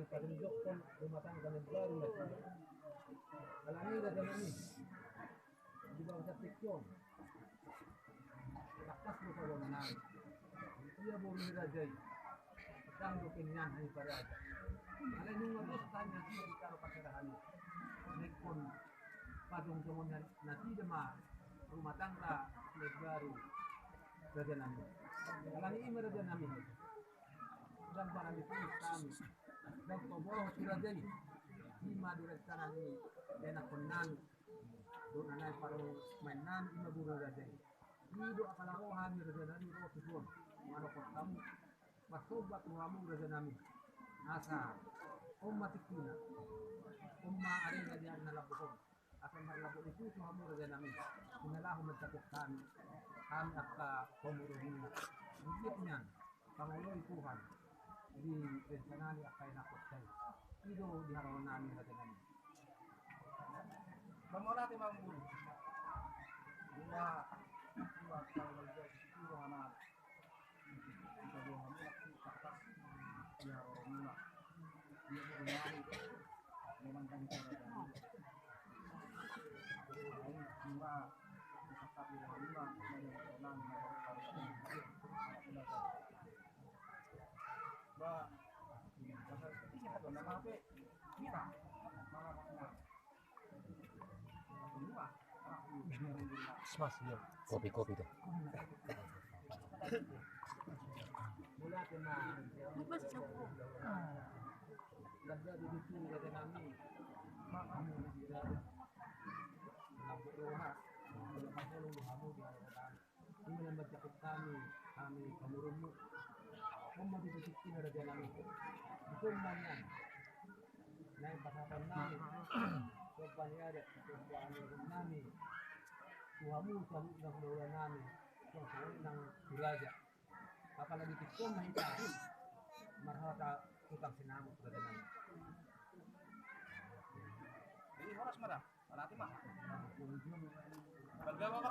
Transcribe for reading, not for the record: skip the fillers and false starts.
Kadindokon rumah tangga yang baru lagi. Alamira dengan ini di bawah section. Lakas mo kawan na. Iya boleh dirajai. Tanggo kinyan ay parada. Alay nung ano sa kanya siya ikaro pasirahan. Nekon padung kemudian nasi dema rumah tangga yang baru raja nami. Alang ini raja nami. Dan para mitulis kami. Dan pembawa surat jadi lima direktur ini dan konan doa nanti para mainan lima guru raja ini doa kalarohan raja nami roh tujuan mana kamu masobat muamu raja nami asa umat ikuna umma arena dia nalabuhon akan nalabuh itu muamu raja nami inalahu mencakup kami kami akka pemurungan higitnya Pangulo Tuhan di rencananya akan nakot saya itu diharapkan namin na ganun. Mamala ti mambul. Dua tahun lagi itu anak. Kita dia hamil kata ya mula. Dia berlari memang kan cara dan lain mula kata dia mula menang ba pasal siapa tuh nama apa kita Mas, yun. Kopi-kopi tuh. Mula kena Bukan siapa. ganda di situ kata kami kamu tidak lampu rumah kalau kamu lu kamu di hadapan ini yang bercakap kami kamu mau ditutupin ada jalan itu manyan naik pasapan namin sopan ada sopan namin Tuhamu selalu ng kedua namin sopan ng diraja apalagi tikong mahita marhata utang sinamot pada namin. Ini horas marah, malati mah. Balgawa